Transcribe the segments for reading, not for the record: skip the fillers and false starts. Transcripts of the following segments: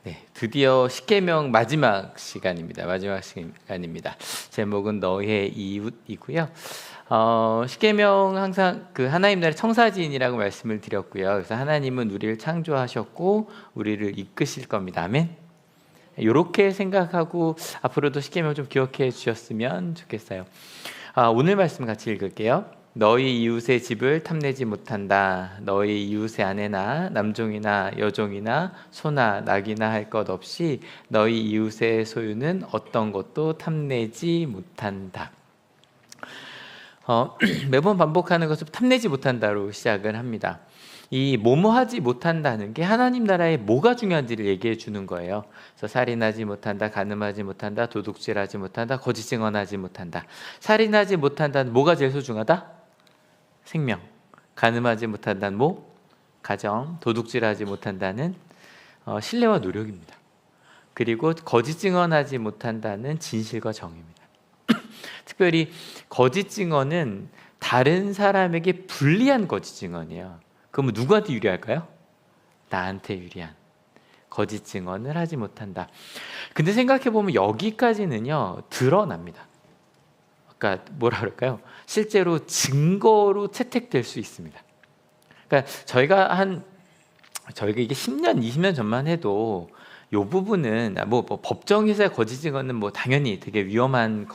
네, 드디어 십계명 마지막 시간입니다. 마지막 시간입니다. 제목은 너의 이웃이고요. 십계명 항상 그 하나님 나라의 청사진이라고 말씀을 드렸고요. 그래서 하나님은 우리를 창조하셨고 우리를 이끄실 겁니다. 아멘. 이렇게 생각하고 앞으로도 십계명 좀 기억해 주셨으면 좋겠어요. 오늘 말씀 같이 읽을게요. 너희 이웃의 집을 탐내지 못한다. 너희 이웃의 아내나 남종이나 여종이나 소나 낙이나 할 것 없이 너희 이웃의 소유는 어떤 것도 탐내지 못한다. 매번 반복하는 것을 탐내지 못한다로 시작을 합니다. 이 뭐뭐하지 못한다는 게 하나님 나라에 뭐가 중요한지를 얘기해 주는 거예요. 그래서 살인하지 못한다, 간음하지 못한다, 도둑질하지 못한다, 거짓 증언하지 못한다. 살인하지 못한다는 뭐가 제일 소중하다? 생명. 간음하지 못한다는 뭐? 가정. 도둑질하지 못한다는 신뢰와 노력입니다. 그리고 거짓 증언하지 못한다는 진실과 정의입니다. 특별히 거짓 증언은 다른 사람에게 불리한 거짓 증언이에요. 그럼 누구한테 유리할까요? 나한테 유리한 거짓 증언을 하지 못한다. 근데 생각해보면 여기까지는요 드러납니다. 그러니까 뭐라 그럴까요? 실제로 증거로 채택될 수 있습니다. 그러니까 저희가 이게 10년, 20년 전만 해도 이 부분은 뭐 법정에서의 거짓 증언은 뭐 당연히 되게 위험한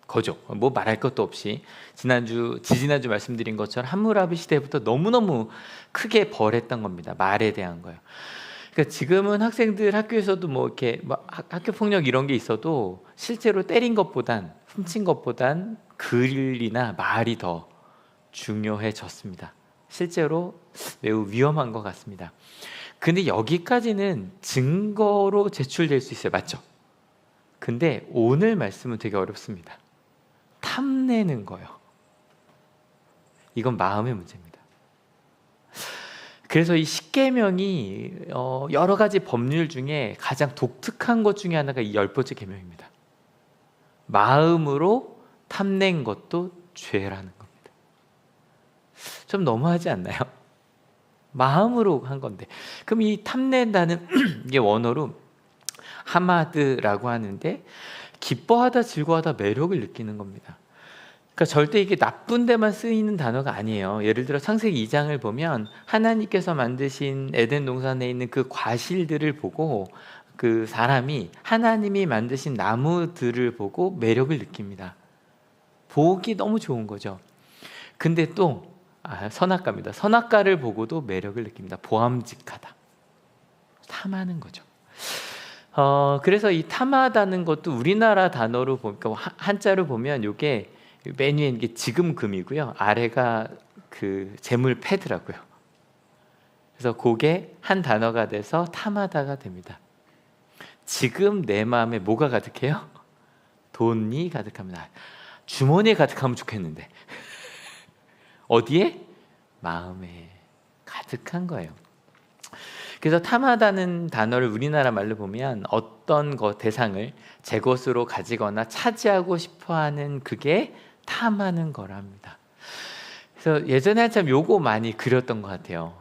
거죠. 뭐 말할 것도 없이 지지난주 말씀드린 것처럼 함무라비 시대부터 너무너무 크게 벌했던 겁니다. 말에 대한 거요. 그러니까 지금은 학생들 학교에서도 뭐 이렇게 학교 폭력 이런 게 있어도 실제로 때린 것보단 훔친 것보단 글이나 말이 더 중요해졌습니다. 실제로 매우 위험한 것 같습니다. 근데 여기까지는 증거로 제출될 수 있어요. 맞죠? 근데 오늘 말씀은 되게 어렵습니다. 탐내는 거예요. 이건 마음의 문제입니다. 그래서 이 십계명이 여러 가지 법률 중에 가장 독특한 것 중에 하나가 이 10번째 계명입니다. 마음으로 탐낸 것도 죄라는 겁니다. 좀 너무하지 않나요? 마음으로 한 건데. 그럼 이 탐낸다는 이게 원어로 하마드라고 하는데 기뻐하다, 즐거워하다, 매력을 느끼는 겁니다. 그러니까 절대 이게 나쁜 데만 쓰이는 단어가 아니에요. 예를 들어 창세기 2장을 보면 하나님께서 만드신 에덴 동산에 있는 그 과실들을 보고 그 사람이 하나님이 만드신 나무들을 보고 매력을 느낍니다. 보기 너무 좋은 거죠. 근데 또 선악과입니다. 선악과를 보고도 매력을 느낍니다. 보암직하다. 탐하는 거죠. 그래서 이 탐하다는 것도 우리나라 단어로 보니까 한자로 보면 이게 맨 위에 이게 지금금이고요. 아래가 그 재물 패드라고요. 그래서 그게 한 단어가 돼서 탐하다가 됩니다. 지금 내 마음에 뭐가 가득해요? 돈이 가득합니다. 주머니에 가득하면 좋겠는데 어디에? 마음에 가득한 거예요. 그래서 탐하다는 단어를 우리나라 말로 보면 어떤 대상을 제 것으로 가지거나 차지하고 싶어하는 그게 탐하는 거랍니다. 그래서 예전에 한참 요거 많이 그렸던 것 같아요.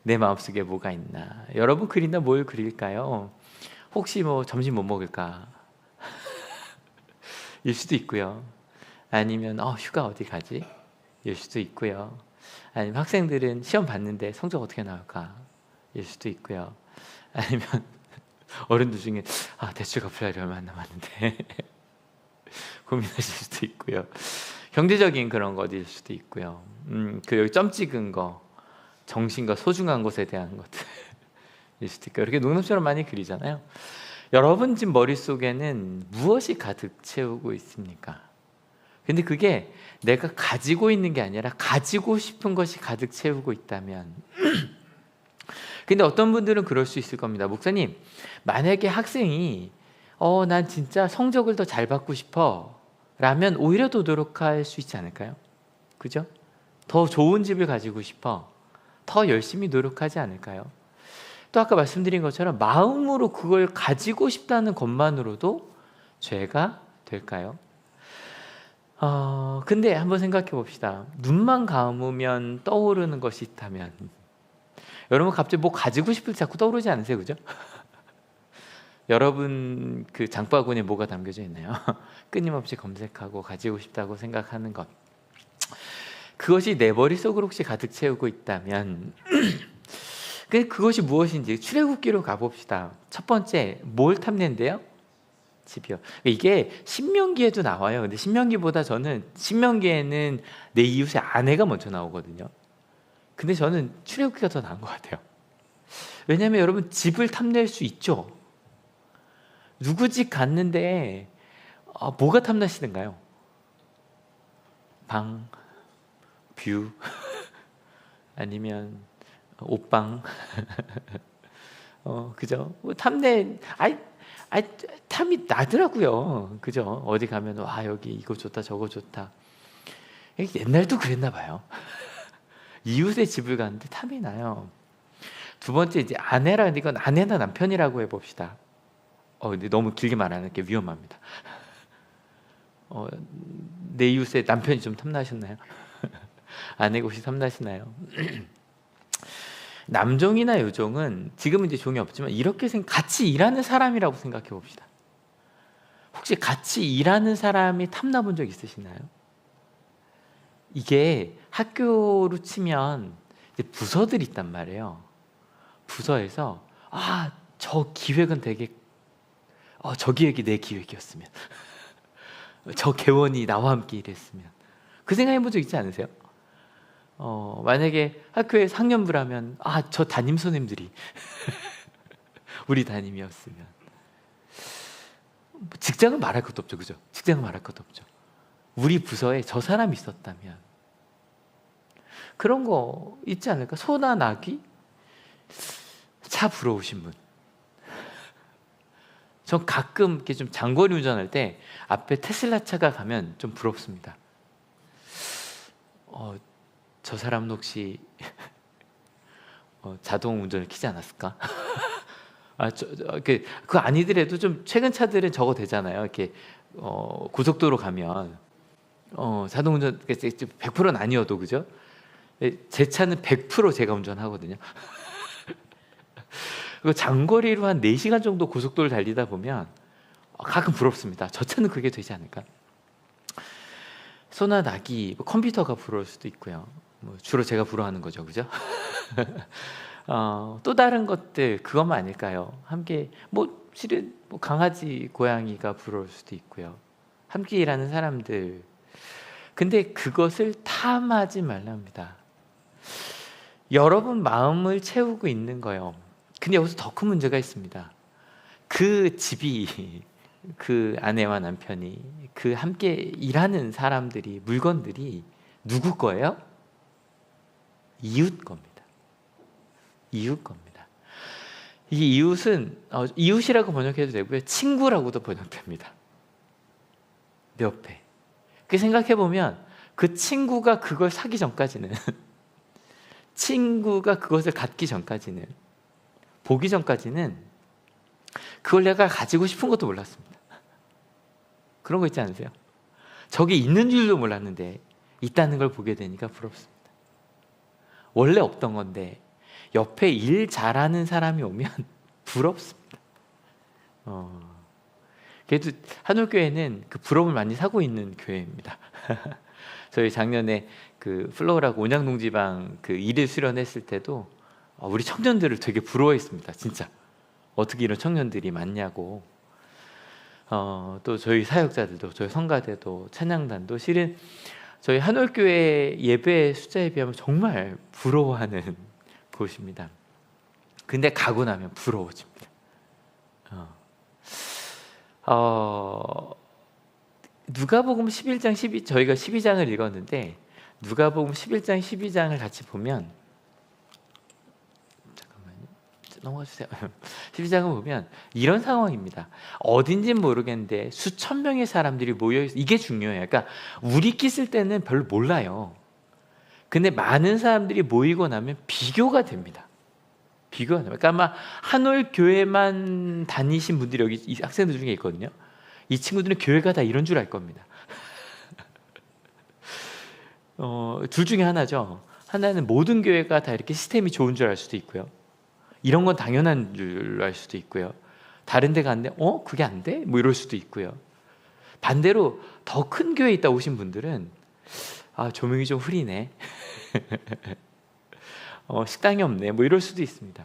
내 마음속에 뭐가 있나. 여러분 그린다 뭘 그릴까요? 혹시 뭐 점심 못 먹을까? 일 수도 있고요. 아니면 휴가 어디 가지? 일 수도 있고요. 아니면 학생들은 시험 봤는데 성적 어떻게 나올까? 일 수도 있고요. 아니면 어른들 중에 대출 갚을 날이 얼마 안 남았는데 고민하실 수도 있고요. 경제적인 그런 것일 수도 있고요. 그 여기 점 찍은 거, 정신과 소중한 것에 대한 것들일 수도 있고요. 이렇게 농담처럼 많이 그리잖아요. 여러분 집 머릿속에는 무엇이 가득 채우고 있습니까? 근데 그게 내가 가지고 있는 게 아니라 가지고 싶은 것이 가득 채우고 있다면 근데 어떤 분들은 그럴 수 있을 겁니다. 목사님, 만약에 학생이 난 진짜 성적을 더 잘 받고 싶어 라면 오히려 더 노력할 수 있지 않을까요? 그죠? 더 좋은 집을 가지고 싶어 더 열심히 노력하지 않을까요? 또 아까 말씀드린 것처럼 마음으로 그걸 가지고 싶다는 것만으로도 죄가 될까요? 근데 한번 생각해 봅시다. 눈만 감으면 떠오르는 것이 있다면 여러분 갑자기 뭐 가지고 싶을 때 자꾸 떠오르지 않으세요? 그죠? 여러분 그 장바구니에 뭐가 담겨져 있나요? 끊임없이 검색하고 가지고 싶다고 생각하는 것. 그것이 내 머릿속으로 혹시 가득 채우고 있다면 그것이 무엇인지 출애굽기로 가봅시다. 첫 번째 뭘 탐낸대요? 집이요. 이게 신명기에도 나와요. 근데 신명기보다 저는 신명기에는 내 이웃의 아내가 먼저 나오거든요. 근데 저는 출애굽기가 더 나은 것 같아요. 왜냐하면 여러분 집을 탐낼 수 있죠. 누구 집 갔는데 뭐가 탐나시는가요? 방, 뷰, 아니면 옷방, 그죠? 뭐 탐내, 탐이 나더라고요. 그죠? 어디 가면 와 여기 이거 좋다 저거 좋다. 옛날도 그랬나 봐요. 이웃의 집을 갔는데 탐이 나요. 두 번째 이제 아내라, 이건 아내나 남편이라고 해봅시다. 근데 너무 길게 말하는 게 위험합니다. 내 이웃의 남편이 좀 탐나셨나요? 아내가 혹시 탐나시나요? 남종이나 여종은 지금은 이제 종이 없지만 이렇게 같이 일하는 사람이라고 생각해 봅시다. 혹시 같이 일하는 사람이 탐나 본 적 있으시나요? 이게 학교로 치면 이제 부서들이 있단 말이에요. 부서에서 저 기획은 되게 저 기획이 내 기획이었으면 저 개원이 나와 함께 일했으면 그 생각해 본 적 있지 않으세요? 만약에 학교에 상년부라면 저 담임 선생님들이 우리 담임이었으면. 직장은 말할 것도 없죠. 그죠? 직장은 말할 것도 없죠. 우리 부서에 저 사람이 있었다면 그런 거 있지 않을까? 소나 나귀? 차 부러우신 분. 전 가끔 이렇게 좀 장거리 운전할 때 앞에 테슬라 차가 가면 좀 부럽습니다. 저 사람은 혹시 자동 운전을 키지 않았을까? 그거 아니더라도 좀 최근 차들은 저거 되잖아요. 이렇게 고속도로 가면 자동 운전 100%는 아니어도 그죠? 제 차는 100% 제가 운전하거든요. 그리고 장거리로 한 4시간 정도 고속도로를 달리다 보면 가끔 부럽습니다. 저 차는 그게 되지 않을까? 소나 나귀, 컴퓨터가 부러울 수도 있고요. 주로 제가 부러워하는 거죠, 그죠? 또 다른 것들 그것만 아닐까요? 함께 실은 강아지, 고양이가 부러울 수도 있고요. 함께 일하는 사람들. 근데 그것을 탐하지 말랍니다. 여러분 마음을 채우고 있는 거예요. 근데 여기서 더 큰 문제가 있습니다. 그 집이 그 아내와 남편이 그 함께 일하는 사람들이 물건들이 누구 거예요? 이웃 겁니다. 이웃 겁니다. 이 이웃은 이웃이라고 번역해도 되고요. 친구라고도 번역됩니다. 옆에. 그 생각해 보면 그 친구가 그걸 사기 전까지는 친구가 그것을 갖기 전까지는 보기 전까지는 그걸 내가 가지고 싶은 것도 몰랐습니다. 그런 거 있지 않으세요? 저게 있는 줄도 몰랐는데 있다는 걸 보게 되니까 부럽습니다. 원래 없던 건데 옆에 일 잘하는 사람이 오면 부럽습니다. 그래도 한올교회는 그 부러움을 많이 사고 있는 교회입니다. 저희 작년에 그 플로우라고 온양동지방 그 일을 수련했을 때도 우리 청년들을 되게 부러워했습니다. 진짜 어떻게 이런 청년들이 많냐고. 또 저희 사역자들도, 저희 성가대도, 찬양단도 실은 저희 한올교회 예배 숫자에 비하면 정말 부러워하는 곳입니다. 근데 가고 나면 부러워집니다. 누가복음 11장 12 저희가 12장을 읽었는데 누가복음 11장 12장을 같이 보면 잠깐만요. 넘어가 주세요. 12장을 보면 이런 상황입니다. 어딘지는 모르겠는데 수천 명의 사람들이 모여 있어. 이게 중요해요. 그러니까 우리끼리 쓸 때는 별로 몰라요. 근데 많은 사람들이 모이고 나면 비교가 됩니다. 비교가 됩니다. 그러니까 아마 한올 교회만 다니신 분들이 여기 이 학생들 중에 있거든요. 이 친구들은 교회가 다 이런 줄 알 겁니다. 둘 중에 하나죠. 하나는 모든 교회가 다 이렇게 시스템이 좋은 줄 알 수도 있고요. 이런 건 당연한 줄 알 수도 있고요. 다른 데 갔는데 그게 안 돼? 뭐 이럴 수도 있고요. 반대로 더 큰 교회에 있다 오신 분들은 조명이 좀 흐리네. 식당이 없네. 뭐 이럴 수도 있습니다.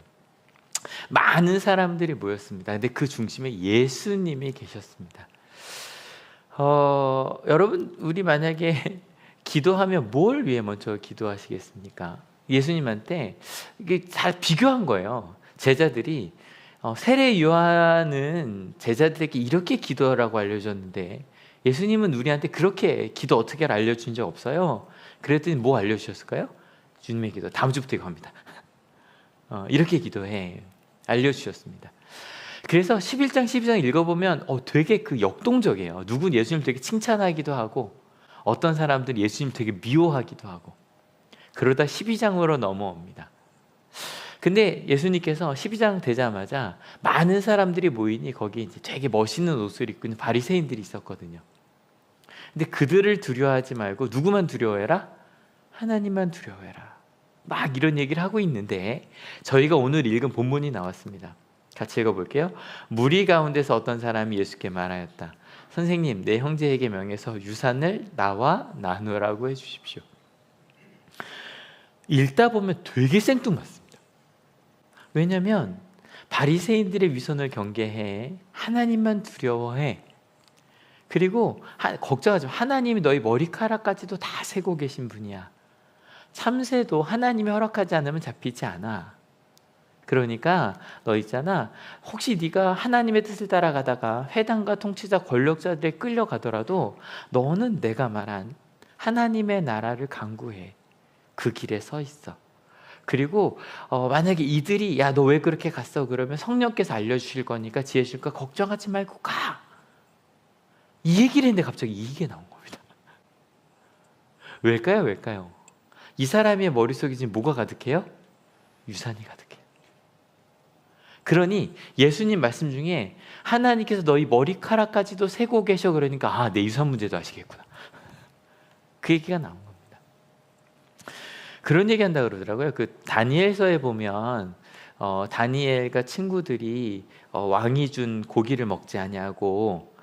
많은 사람들이 모였습니다. 근데 그 중심에 예수님이 계셨습니다. 여러분, 우리 만약에 기도하면 뭘 위해 먼저 기도하시겠습니까? 예수님한테 이게 잘 비교한 거예요. 제자들이 세례 요한은 제자들에게 이렇게 기도하라고 알려줬는데 예수님은 우리한테 그렇게 기도 어떻게 하라 알려준 적 없어요. 그랬더니 뭐 알려주셨을까요? 주님의 기도 다음 주부터 이거 합니다. 이렇게 기도해 알려주셨습니다. 그래서 11장 12장 읽어보면 되게 그 역동적이에요. 누군 예수님 되게 칭찬하기도 하고 어떤 사람들은 예수님 되게 미워하기도 하고 그러다 12장으로 넘어옵니다. 근데 예수님께서 12장 되자마자 많은 사람들이 모이니 거기 이제 되게 멋있는 옷을 입고 있는 바리새인들이 있었거든요. 근데 그들을 두려워하지 말고 누구만 두려워해라? 하나님만 두려워해라. 막 이런 얘기를 하고 있는데 저희가 오늘 읽은 본문이 나왔습니다. 같이 읽어볼게요. 무리 가운데서 어떤 사람이 예수께 말하였다. 선생님, 내 형제에게 명해서 유산을 나와 나누라고 해주십시오. 읽다 보면 되게 생뚱맞습니다. 왜냐하면 바리새인들의 위선을 경계해 하나님만 두려워해. 그리고 걱정하지 마. 하나님이 너희 머리카락까지도 다 세고 계신 분이야. 참새도 하나님이 허락하지 않으면 잡히지 않아. 그러니까 너 있잖아, 혹시 네가 하나님의 뜻을 따라가다가 회당과 통치자 권력자들에 끌려가더라도 너는 내가 말한 하나님의 나라를 강구해. 그 길에 서 있어. 그리고 만약에 이들이 야, 너 왜 그렇게 갔어? 그러면 성령께서 알려주실 거니까 지혜 주실 거니까 걱정하지 말고 가. 이 얘기를 했는데 갑자기 이게 나온 겁니다. 왜일까요? 이 사람의 머릿속에 지금 뭐가 가득해요? 유산이 가득해요. 그러니 예수님 말씀 중에 하나님께서 너희 머리카락까지도 세고 계셔 그러니까 내 유산 문제도 아시겠구나. 그 얘기가 나온 겁니다. 그런 얘기 한다 그러더라고요. 그 다니엘서에 보면 다니엘과 친구들이 왕이 준 고기를 먹지 아니하고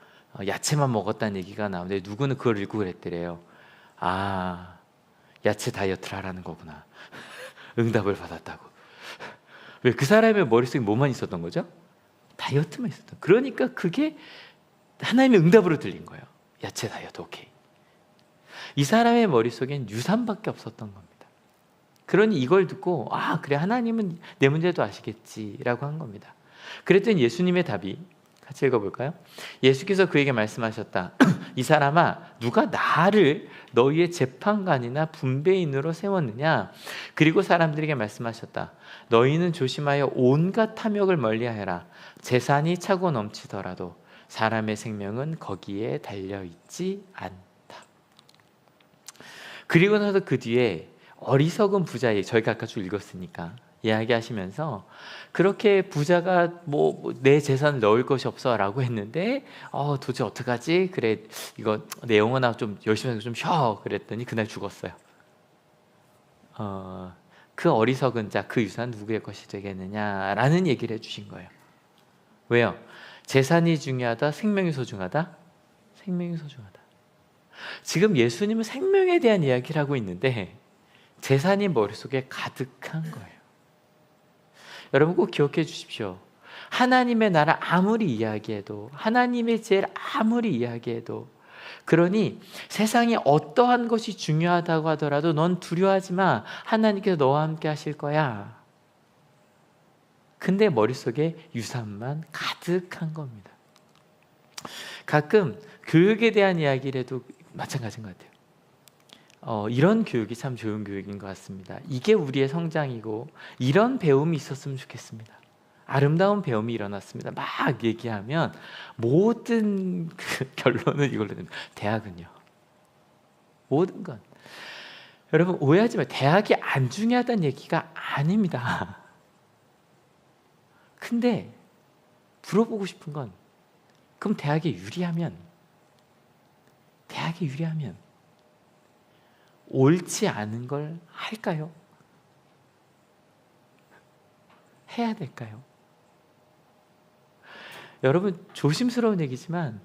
야채만 먹었다는 얘기가 나오는데 누구는 그걸 읽고 그랬더래요. 야채 다이어트를 하라는 거구나. 응답을 받았다고. 왜? 그 사람의 머릿속에 뭐만 있었던 거죠? 다이어트만 있었던. 그러니까 그게 하나님의 응답으로 들린 거예요. 야채 다이어트 오케이. 이 사람의 머릿속엔 유산밖에 없었던 겁니다. 그러니 이걸 듣고 그래, 하나님은 내 문제도 아시겠지라고 한 겁니다. 그랬더니 예수님의 답이 같이 읽어볼까요? 예수께서 그에게 말씀하셨다. 이 사람아, 누가 나를 너희의 재판관이나 분배인으로 세웠느냐? 그리고 사람들에게 말씀하셨다. 너희는 조심하여 온갖 탐욕을 멀리하여라. 재산이 차고 넘치더라도 사람의 생명은 거기에 달려있지 않다. 그리고 나서 그 뒤에 어리석은 부자의, 저희가 아까 쭉 읽었으니까 이야기하시면서 그렇게 부자가 내 재산을 넣을 것이 없어 라고 했는데 도대체 어떡하지? 그래, 이거 내 영혼하고 좀 열심히 해서 좀 쉬어 그랬더니 그날 죽었어요. 그 어리석은 자, 그 유산 누구의 것이 되겠느냐라는 얘기를 해주신 거예요. 왜요? 재산이 중요하다? 생명이 소중하다? 생명이 소중하다. 지금 예수님은 생명에 대한 이야기를 하고 있는데 재산이 머릿속에 가득한 거예요. 여러분 꼭 기억해 주십시오. 하나님의 나라 아무리 이야기해도, 하나님의 지혜를 아무리 이야기해도, 그러니 세상에 어떠한 것이 중요하다고 하더라도 넌 두려워하지 마. 하나님께서 너와 함께 하실 거야. 근데 머릿속에 유산만 가득한 겁니다. 가끔 교육에 대한 이야기를 해도 마찬가지인 것 같아요. 이런 교육이 참 좋은 교육인 것 같습니다. 이게 우리의 성장이고 이런 배움이 있었으면 좋겠습니다. 아름다운 배움이 일어났습니다. 막 얘기하면 모든 그 결론은 이걸로 됩니다. 대학은요. 모든 건. 여러분 오해하지 마세요. 대학이 안 중요하다는 얘기가 아닙니다. 근데 물어보고 싶은 건 그럼 대학이 유리하면 옳지 않은 걸 할까요? 해야 될까요? 여러분, 조심스러운 얘기지만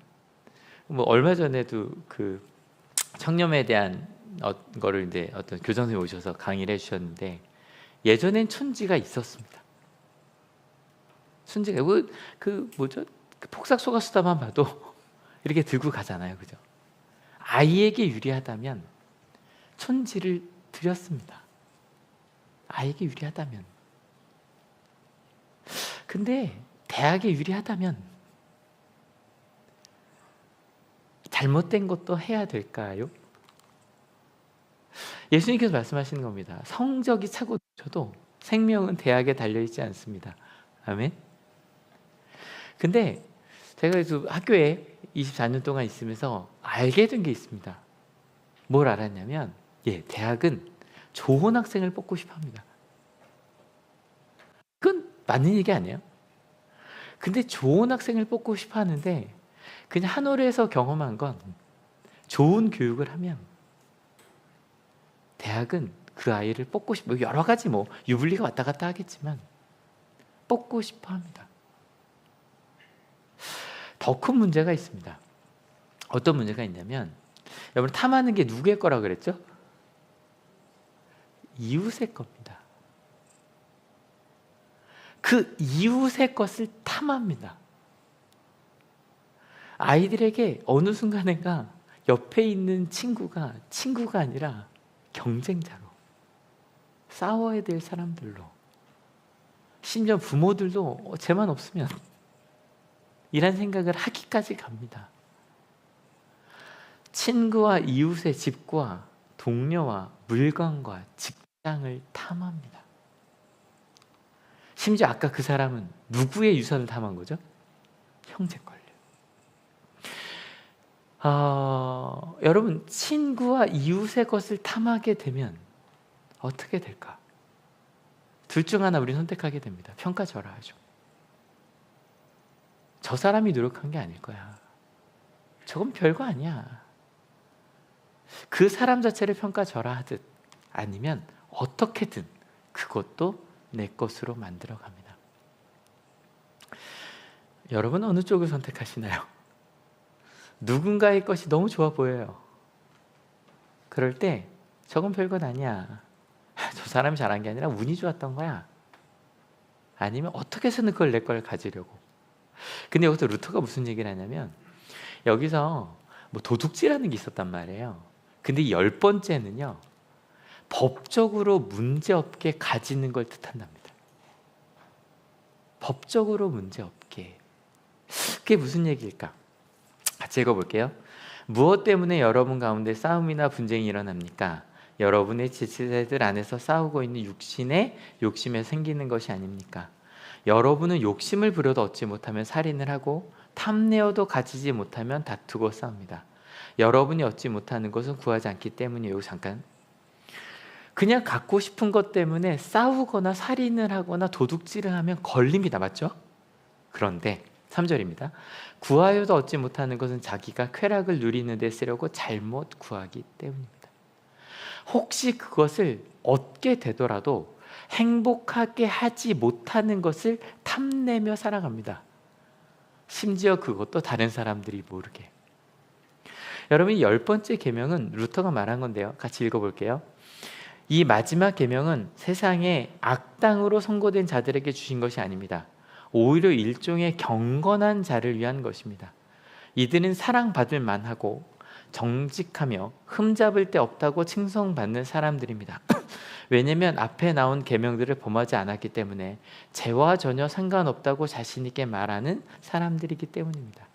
뭐 얼마 전에도 그 청렴에 대한 거를 이제 어떤 교장 선생님이 오셔서 강의를 해주셨는데, 예전엔 촌지가 있었습니다. 촌지가 그 뭐죠? 그 폭삭 속았수다만 봐도 이렇게 들고 가잖아요, 그죠? 아이에게 유리하다면 촌지를 드렸습니다. 아이에게 유리하다면. 근데 대학에 유리하다면 잘못된 것도 해야 될까요? 예수님께서 말씀하시는 겁니다. 성적이 차고 쳐도 생명은 대학에 달려있지 않습니다. 아멘. 근데 제가 그래서 학교에 24년 동안 있으면서 알게 된 게 있습니다. 뭘 알았냐면, 대학은 좋은 학생을 뽑고 싶어 합니다. 그건 맞는 얘기 아니에요? 근데 좋은 학생을 뽑고 싶어 하는데, 그냥 한 올에서 경험한 건, 좋은 교육을 하면 대학은 그 아이를 뽑고 싶어, 여러 가지 뭐 유불리가 왔다 갔다 하겠지만 뽑고 싶어 합니다. 더 큰 문제가 있습니다. 어떤 문제가 있냐면, 여러분, 탐하는 게 누구의 거라 그랬죠? 이웃의 겁니다. 그 이웃의 것을 탐합니다. 아이들에게 어느 순간인가 옆에 있는 친구가 아니라 경쟁자로, 싸워야 될 사람들로, 심지어 부모들도 쟤만 없으면 이란 생각을 하기까지 갑니다. 친구와 이웃의 집과 동료와 물건과 직장을 탐합니다. 심지어 아까 그 사람은 누구의 유산을 탐한 거죠? 형제 걸요. 여러분, 친구와 이웃의 것을 탐하게 되면 어떻게 될까? 둘 중 하나 우리는 선택하게 됩니다. 평가절하하죠. 저 사람이 노력한 게 아닐 거야. 저건 별거 아니야. 그 사람 자체를 평가절하하듯, 아니면 어떻게든 그것도 내 것으로 만들어 갑니다. 여러분, 어느 쪽을 선택하시나요? 누군가의 것이 너무 좋아 보여요. 그럴 때 저건 별것 아니야. 저 사람이 잘한 게 아니라 운이 좋았던 거야. 아니면 어떻게 해서는 그걸 내 걸 가지려고. 근데 여기서 루터가 무슨 얘기를 하냐면, 여기서 뭐 도둑질하는 게 있었단 말이에요. 근데 10번째는요, 법적으로 문제없게 가지는 걸 뜻한답니다. 법적으로 문제없게. 그게 무슨 얘기일까? 같이 읽어볼게요. 무엇 때문에 여러분 가운데 싸움이나 분쟁이 일어납니까? 여러분의 지체들 안에서 싸우고 있는 육신의 욕심에 생기는 것이 아닙니까? 여러분은 욕심을 부려도 얻지 못하면 살인을 하고, 탐내어도 가지지 못하면 다투고 싸웁니다. 여러분이 얻지 못하는 것은 구하지 않기 때문이에요. 잠깐. 그냥 갖고 싶은 것 때문에 싸우거나 살인을 하거나 도둑질을 하면 걸립니다. 맞죠? 그런데 3절입니다. 구하여도 얻지 못하는 것은 자기가 쾌락을 누리는 데 쓰려고 잘못 구하기 때문입니다. 혹시 그것을 얻게 되더라도 행복하게 하지 못하는 것을 탐내며 살아갑니다. 심지어 그것도 다른 사람들이 모르게. 여러분, 이 10번째 계명은 루터가 말한 건데요. 같이 읽어볼게요. 이 마지막 계명은 세상에 악당으로 선고된 자들에게 주신 것이 아닙니다. 오히려 일종의 경건한 자를 위한 것입니다. 이들은 사랑받을 만하고 정직하며 흠잡을 데 없다고 칭송받는 사람들입니다. 왜냐하면 앞에 나온 계명들을 범하지 않았기 때문에 죄와 전혀 상관없다고 자신 있게 말하는 사람들이기 때문입니다.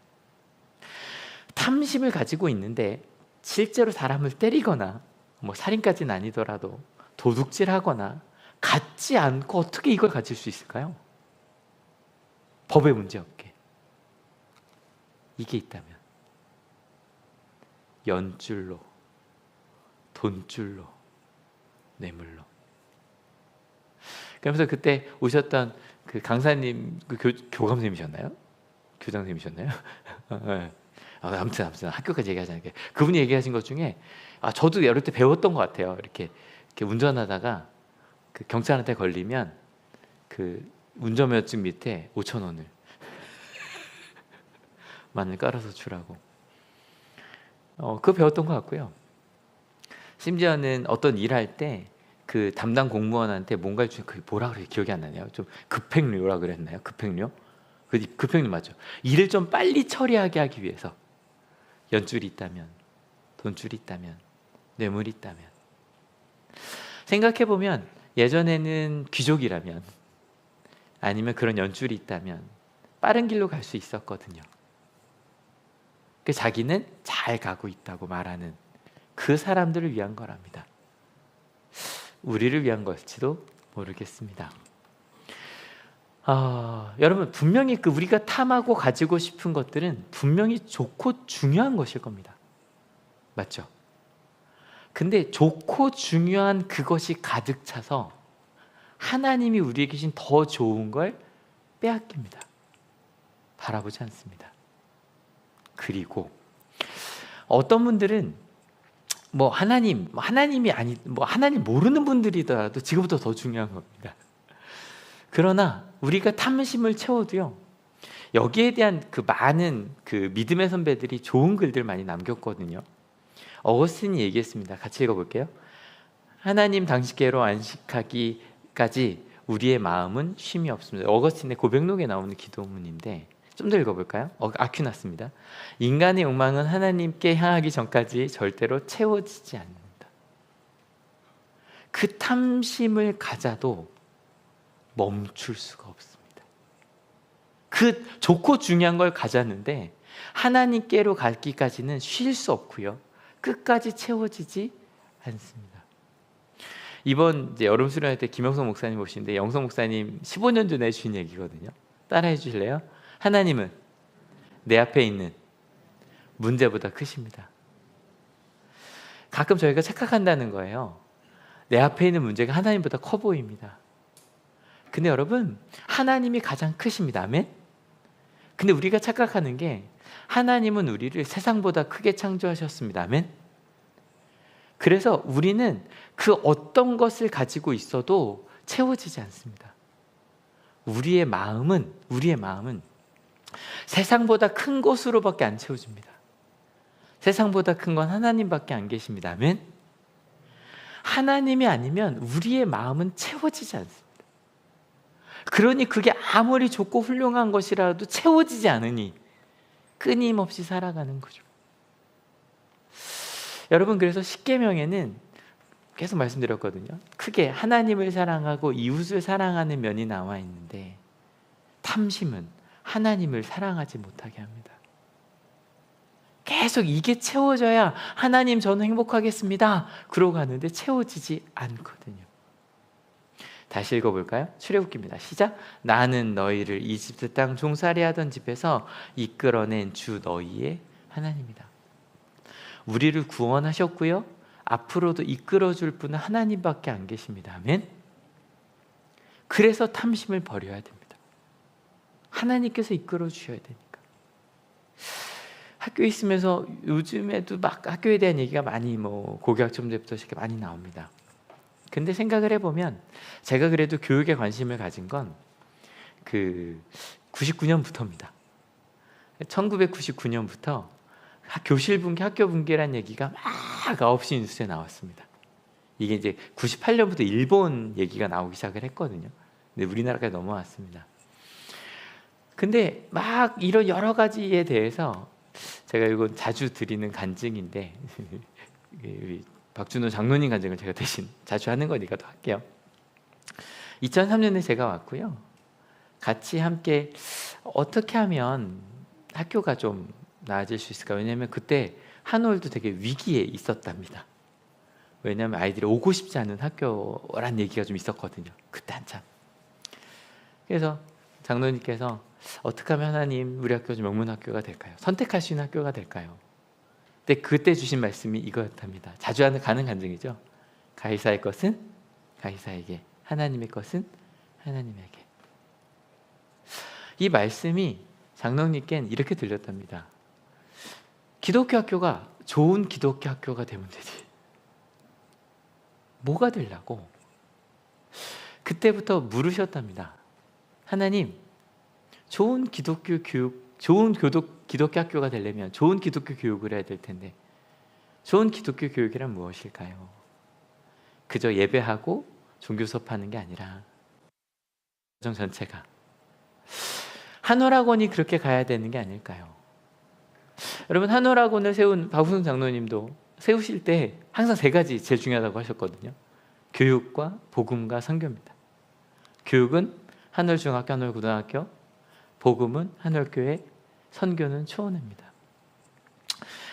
탐심을 가지고 있는데 실제로 사람을 때리거나 뭐 살인까지는 아니더라도 도둑질하거나 갖지 않고 어떻게 이걸 가질 수 있을까요? 법에 문제없게. 이게 있다면 연줄로, 돈줄로, 뇌물로. 그러면서 그때 오셨던 그 강사님, 그 교감 선생님이셨나요? 교장 선생님이셨나요? 네. 아무튼 학교까지 얘기하자는 게, 그분이 얘기하신 것 중에 저도 어릴 때 배웠던 것 같아요. 이렇게 운전하다가 그 경찰한테 걸리면 그 운전면허증 밑에 5,000원을 만을 깔아서 주라고. 그거 배웠던 것 같고요. 심지어는 어떤 일할 때 그 담당 공무원한테 뭔가를 주는 그 뭐라 그래 기억이 안 나네요. 좀 급행료라 그랬나요? 급행료? 급행료 맞죠? 일을 좀 빨리 처리하게 하기 위해서 연줄이 있다면, 돈줄이 있다면, 뇌물이 있다면. 생각해 보면 예전에는 귀족이라면 아니면 그런 연줄이 있다면 빠른 길로 갈 수 있었거든요. 그 자기는 잘 가고 있다고 말하는 그 사람들을 위한 거랍니다. 우리를 위한 것일지도 모르겠습니다. 여러분 분명히 그 우리가 탐하고 가지고 싶은 것들은 분명히 좋고 중요한 것일 겁니다. 맞죠? 근데 좋고 중요한 그것이 가득 차서 하나님이 우리에게 주신 더 좋은 걸 빼앗깁니다. 바라보지 않습니다. 그리고 어떤 분들은 하나님이 아니 하나님 모르는 분들이더라도 지금부터 더 중요한 겁니다. 그러나 우리가 탐심을 채워도요. 여기에 대한 그 많은 그 믿음의 선배들이 좋은 글들 많이 남겼거든요. 어거스틴이 얘기했습니다. 같이 읽어볼게요. 하나님 당신께로 안식하기까지 우리의 마음은 쉼이 없습니다. 어거스틴의 고백록에 나오는 기도문인데 좀 더 읽어볼까요? 아퀴나스입니다. 인간의 욕망은 하나님께 향하기 전까지 절대로 채워지지 않는다. 그 탐심을 가져도 멈출 수가 없습니다. 그 좋고 중요한 걸 가졌는데 하나님께로 가기까지는 쉴 수 없고요. 끝까지 채워지지 않습니다. 이번 이제 여름 수련회 때 김영성 목사님 오시는데 영성 목사님 15년 전에 해주신 얘기거든요. 따라해 주실래요? 하나님은 내 앞에 있는 문제보다 크십니다. 가끔 저희가 착각한다는 거예요. 내 앞에 있는 문제가 하나님보다 커 보입니다. 근데 여러분 하나님이 가장 크십니다. 아멘? 근데 우리가 착각하는 게 하나님은 우리를 세상보다 크게 창조하셨습니다. 아멘? 그래서 우리는 그 어떤 것을 가지고 있어도 채워지지 않습니다. 우리의 마음은 세상보다 큰 것으로밖에 안 채워집니다. 세상보다 큰 건 하나님밖에 안 계십니다. 아멘? 하나님이 아니면 우리의 마음은 채워지지 않습니다. 그러니 그게 아무리 좋고 훌륭한 것이라도 채워지지 않으니 끊임없이 살아가는 거죠. 여러분 그래서 십계명에는 계속 말씀드렸거든요. 크게 하나님을 사랑하고 이웃을 사랑하는 면이 나와 있는데 탐심은 하나님을 사랑하지 못하게 합니다. 계속 이게 채워져야 하나님 저는 행복하겠습니다. 그러고 가는데 채워지지 않거든요. 다시 읽어볼까요? 출애굽기입니다. 시작. 나는 너희를 이집트 땅 종살이 하던 집에서 이끌어낸 주 너희의 하나님이다. 우리를 구원하셨고요. 앞으로도 이끌어줄 분은 하나님밖에 안 계십니다. 아멘. 그래서 탐심을 버려야 됩니다. 하나님께서 이끌어 주셔야 되니까. 학교에 있으면서 요즘에도 막 학교에 대한 얘기가 많이 고교학점제부터 이렇게 많이 나옵니다. 근데 생각을 해보면 제가 그래도 교육에 관심을 가진 건 그 99년부터입니다. 1999년부터 교실 분계, 학교 분계라는 얘기가 막 9시 뉴스에 나왔습니다. 이게 이제 98년부터 일본 얘기가 나오기 시작을 했거든요. 근데 우리나라까지 넘어왔습니다. 근데 막 이런 여러 가지에 대해서 제가 이건 자주 드리는 간증인데 우리 박준호 장로님 간증을 제가 대신 자주 하는 거니까 또 할게요. 2003년에 제가 왔고요. 같이 함께 어떻게 하면 학교가 좀 나아질 수 있을까? 왜냐하면 그때 한올도 되게 위기에 있었답니다. 왜냐하면 아이들이 오고 싶지 않은 학교란 얘기가 좀 있었거든요. 그때 한참. 그래서 장로님께서 어떻게 하면 하나님 우리 학교 좀 명문학교가 될까요? 선택할 수 있는 학교가 될까요? 근데 그때 주신 말씀이 이거였답니다. 자주 가는 간증이죠. 가이사의 것은 가이사에게, 하나님의 것은 하나님에게. 이 말씀이 장로님께는 이렇게 들렸답니다. 기독교 학교가 좋은 기독교 학교가 되면 되지. 뭐가 되려고? 그때부터 물으셨답니다. 하나님, 좋은 기독교 교육, 좋은 기독교 학교가 되려면 좋은 기독교 교육을 해야 될 텐데 좋은 기독교 교육이란 무엇일까요? 그저 예배하고 종교 수업하는 게 아니라 가정 전체가 한월학원이 그렇게 가야 되는 게 아닐까요? 여러분, 한월학원을 세운 박우승 장로님도 세우실 때 항상 세 가지 제일 중요하다고 하셨거든요. 교육과 복음과 선교입니다. 교육은 한월중학교, 한월고등학교, 복음은 한월교회, 선교는 초원회입니다.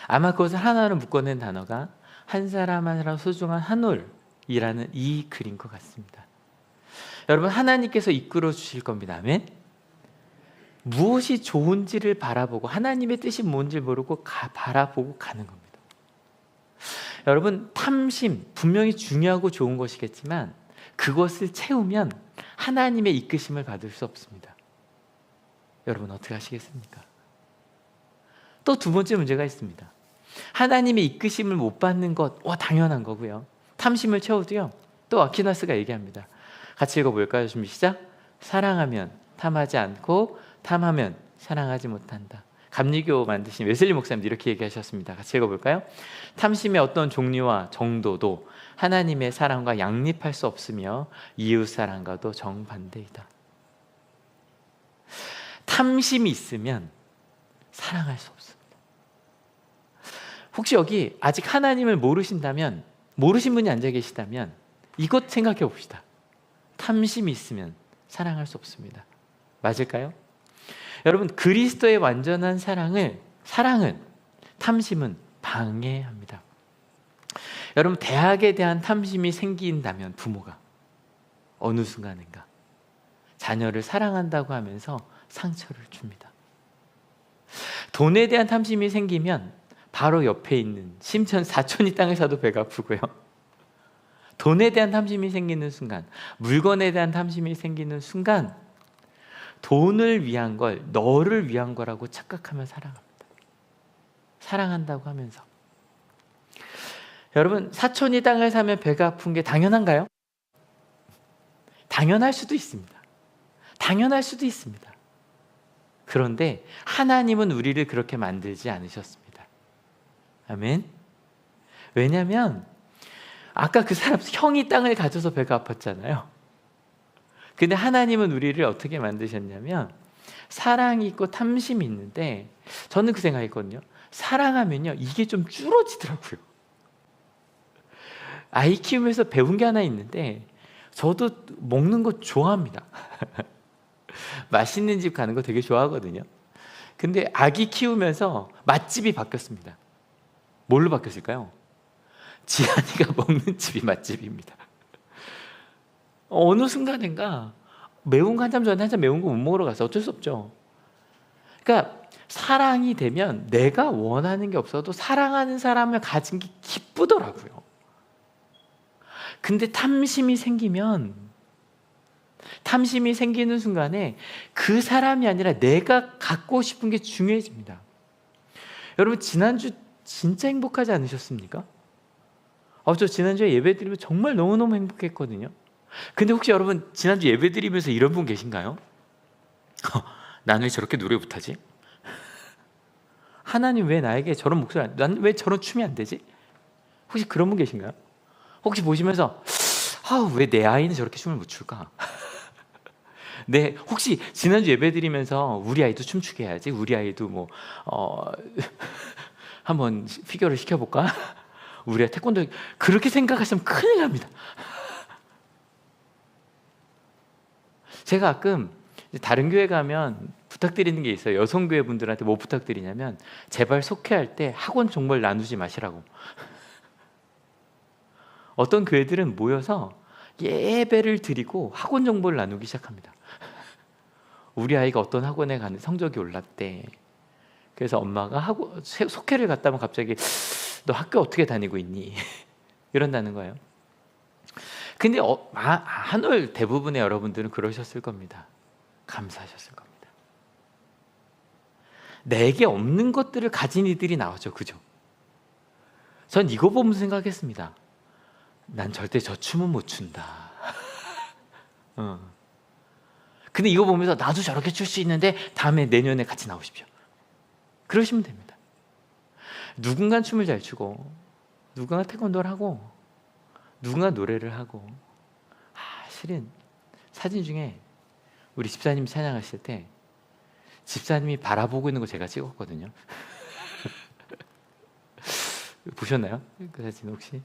아마 그것을 하나로 묶어낸 단어가 한 사람 한 사람 소중한 한올이라는 이 글인 것 같습니다. 여러분, 하나님께서 이끌어 주실 겁니다. 아멘? 무엇이 좋은지를 바라보고 하나님의 뜻이 뭔지 모르고 바라보고 가는 겁니다. 여러분, 탐심 분명히 중요하고 좋은 것이겠지만 그것을 채우면 하나님의 이끄심을 받을 수 없습니다. 여러분, 어떻게 하시겠습니까? 또 두 번째 문제가 있습니다. 하나님의 이끄심을 못 받는 것, 당연한 거고요. 탐심을 채워도요. 또 아퀴나스가 얘기합니다. 같이 읽어볼까요? 준비 시작. 사랑하면 탐하지 않고 탐하면 사랑하지 못한다. 감리교 만드신 웨슬리 목사님도 이렇게 얘기하셨습니다. 같이 읽어볼까요? 탐심의 어떤 종류와 정도도 하나님의 사랑과 양립할 수 없으며 이웃 사랑과도 정반대이다. 탐심이 있으면 사랑할 수 없습니다. 혹시 여기 아직 하나님을 모르신다면, 모르신 분이 앉아 계시다면 이것 생각해 봅시다. 탐심이 있으면 사랑할 수 없습니다. 맞을까요? 여러분, 그리스도의 완전한 사랑은 탐심은 방해합니다. 여러분, 대학에 대한 탐심이 생긴다면 부모가 어느 순간인가 자녀를 사랑한다고 하면서 상처를 줍니다. 돈에 대한 탐심이 생기면 바로 옆에 있는 심천 사촌이 땅을 사도 배가 아프고요. 돈에 대한 탐심이 생기는 순간, 물건에 대한 탐심이 생기는 순간 돈을 위한 걸 너를 위한 거라고 착각하며 사랑합니다. 사랑한다고 하면서. 여러분, 사촌이 땅을 사면 배가 아픈 게 당연한가요? 당연할 수도 있습니다. 당연할 수도 있습니다. 그런데 하나님은 우리를 그렇게 만들지 않으셨습니다. 아멘. 왜냐하면 아까 그 사람 형이 땅을 가져서 배가 아팠잖아요. 근데 하나님은 우리를 어떻게 만드셨냐면 사랑이 있고 탐심이 있는데, 저는 그 생각했거든요. 사랑하면요 이게 좀 줄어지더라고요. 아이 키우면서 배운 게 하나 있는데, 저도 먹는 거 좋아합니다. 맛있는 집 가는 거 되게 좋아하거든요. 근데 아기 키우면서 맛집이 바뀌었습니다. 뭘로 바뀌었을까요? 지한이가 먹는 집이 맛집입니다. 어느 순간인가 매운 거 한참 전에 한참 매운 거 못 먹으러 가서 어쩔 수 없죠. 그러니까 사랑이 되면 내가 원하는 게 없어도 사랑하는 사람을 가진 게 기쁘더라고요. 근데 탐심이 생기는 순간에 그 사람이 아니라 내가 갖고 싶은 게 중요해집니다. 여러분, 지난주 진짜 행복하지 않으셨습니까? 저 지난주에 예배 드리면 정말 너무너무 행복했거든요. 근데 혹시 여러분 지난주 예배 드리면서 이런 분 계신가요? 난 왜 저렇게 노래 못하지? 하나님 왜 나에게 저런 목소리, 난 왜 저런 춤이 안 되지? 혹시 그런 분 계신가요? 혹시 보시면서 왜 내 아이는 저렇게 춤을 못 출까? 혹시 지난주 예배 드리면서 우리 아이도 춤추게 해야지, 우리 아이도 한번 피겨를 시켜볼까? 우리 아이 태권도, 그렇게 생각하시면 큰일 납니다. 제가 가끔 다른 교회 가면 부탁드리는 게 있어요. 여성교회 분들한테 뭐 부탁드리냐면 제발 속회할 때 학원 정보를 나누지 마시라고. 어떤 교회들은 모여서 예배를 드리고 학원 정보를 나누기 시작합니다. 우리 아이가 어떤 학원에 가는 성적이 올랐대. 그래서 엄마가 속회를 갔다 오면 갑자기 너 학교 어떻게 다니고 있니? 이런다는 거예요. 근데 한올 대부분의 여러분들은 그러셨을 겁니다. 감사하셨을 겁니다. 내게 없는 것들을 가진 이들이 나오죠. 그죠? 전 이거 보면서 생각했습니다. 난 절대 저 춤은 못 춘다. 근데 이거 보면서 나도 저렇게 출 수 있는데 다음에 내년에 같이 나오십시오. 그러시면 됩니다. 누군가 춤을 잘 추고 누군가 태권도를 하고 누군가 노래를 하고 실은 사진 중에 우리 집사님이 찬양하실 때 집사님이 바라보고 있는 거 제가 찍었거든요. 보셨나요? 그 사진 혹시?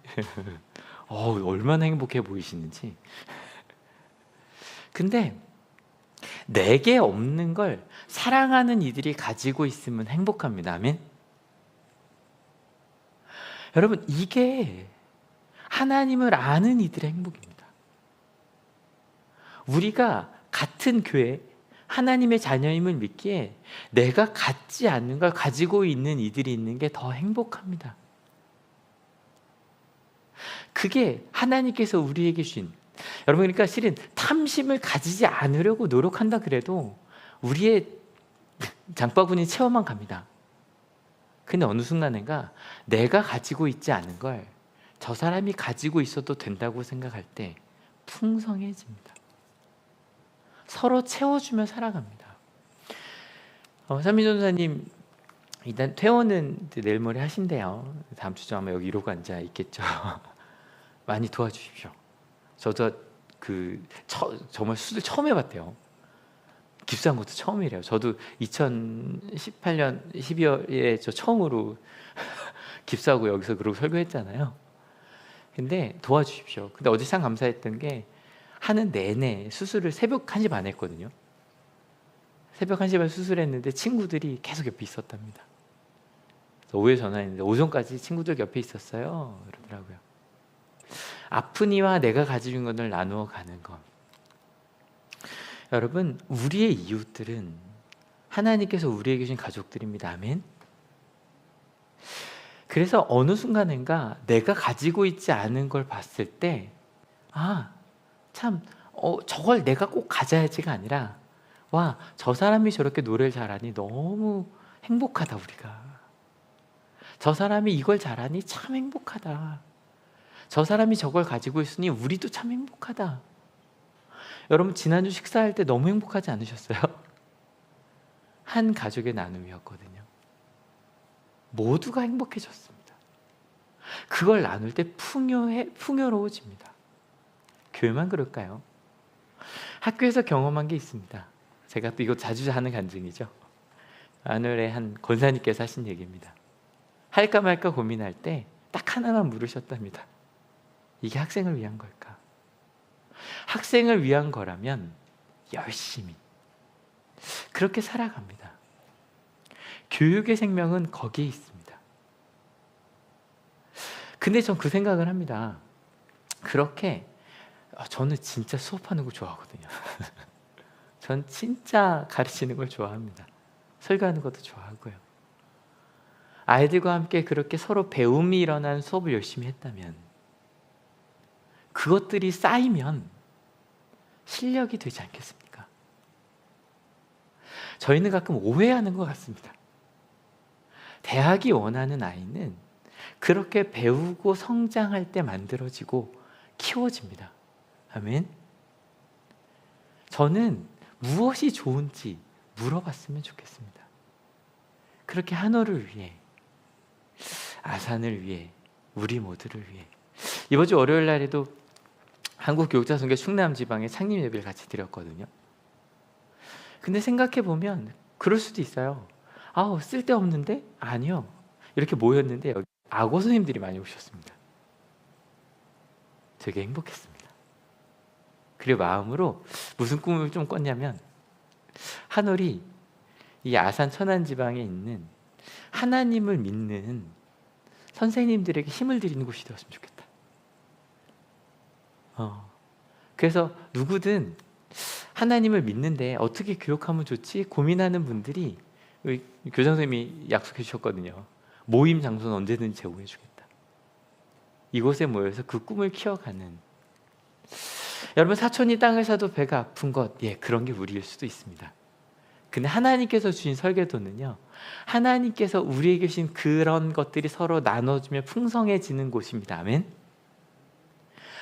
얼마나 행복해 보이시는지. 근데 내게 없는 걸 사랑하는 이들이 가지고 있으면 행복합니다. 아멘. 여러분, 이게 하나님을 아는 이들의 행복입니다. 우리가 같은 교회 하나님의 자녀임을 믿기에 내가 갖지 않는 걸 가지고 있는 이들이 있는 게 더 행복합니다. 그게 하나님께서 우리에게 주신, 여러분, 그러니까 실은 탐심을 가지지 않으려고 노력한다 그래도 우리의 장바구니 채워만 갑니다. 근데 어느 순간인가 내가 가지고 있지 않은 걸 저 사람이 가지고 있어도 된다고 생각할 때 풍성해집니다. 서로 채워주며 살아갑니다. 삼민 전사님 일단 퇴원은 내일 모레 하신대요. 다음 주쯤 아마 여기 이러고 앉아 있겠죠. 많이 도와주십시오. 저도 정말 수술 처음 해봤대요. 깁스한 것도 처음이래요. 저도 2018년 12월에 저 처음으로 깁스하고 여기서 그러고 설교했잖아요. 근데 도와주십시오. 근데 어제 참 감사했던 게 하는 내내 수술을 새벽 1시 반에 했거든요. 새벽 1시 반에 수술했는데 친구들이 계속 옆에 있었답니다. 오후에 전화했는데 오전까지 친구들 옆에 있었어요. 그러더라고요. 아픈 이와 내가 가지고 있는 것을 나누어 가는 것. 여러분, 우리의 이웃들은 하나님께서 우리에게 주신 가족들입니다. 아멘. 그래서 어느 순간인가 내가 가지고 있지 않은 걸 봤을 때 저걸 내가 꼭 가져야지가 아니라 와, 저 사람이 저렇게 노래를 잘하니 너무 행복하다. 우리가 저 사람이 이걸 잘하니 참 행복하다. 저 사람이 저걸 가지고 있으니 우리도 참 행복하다. 여러분, 지난주 식사할 때 너무 행복하지 않으셨어요? 한 가족의 나눔이었거든요. 모두가 행복해졌습니다. 그걸 나눌 때 풍요로워집니다. 교회만 그럴까요? 학교에서 경험한 게 있습니다. 제가 또 이거 자주 하는 간증이죠. 마누엘의 한 권사님께서 하신 얘기입니다. 할까 말까 고민할 때 딱 하나만 물으셨답니다. 이게 학생을 위한 걸까? 학생을 위한 거라면 열심히 그렇게 살아갑니다. 교육의 생명은 거기에 있습니다. 근데 전 그 생각을 합니다. 그렇게 저는 진짜 수업하는 거 좋아하거든요. 전 진짜 가르치는 걸 좋아합니다. 설교하는 것도 좋아하고요. 아이들과 함께 그렇게 서로 배움이 일어나는 수업을 열심히 했다면 그것들이 쌓이면 실력이 되지 않겠습니까? 저희는 가끔 오해하는 것 같습니다. 대학이 원하는 아이는 그렇게 배우고 성장할 때 만들어지고 키워집니다. 아멘. 저는 무엇이 좋은지 물어봤으면 좋겠습니다. 그렇게 한호를 위해, 아산을 위해, 우리 모두를 위해. 이번 주 월요일 날에도 한국교육자선교 충남 지방에 창립 예배를 같이 드렸거든요. 근데 생각해 보면 그럴 수도 있어요. 쓸데없는데? 아니요. 이렇게 모였는데 여기 악어 선생님들이 많이 오셨습니다. 되게 행복했습니다. 그리고 마음으로 무슨 꿈을 좀 꿨냐면 한올이 이 아산 천안 지방에 있는 하나님을 믿는 선생님들에게 힘을 드리는 곳이 되었으면 좋겠다. 그래서 누구든 하나님을 믿는데 어떻게 교육하면 좋지 고민하는 분들이 교장 선생님이 약속해 주셨거든요. 모임 장소는 언제든지 제공해 주겠다. 이곳에 모여서 그 꿈을 키워가는, 여러분, 사촌이 땅을 사도 배가 아픈 것, 그런 게 우리일 수도 있습니다. 근데 하나님께서 주신 설계도는요, 하나님께서 우리에게 주신 그런 것들이 서로 나눠주며 풍성해지는 곳입니다. 아멘.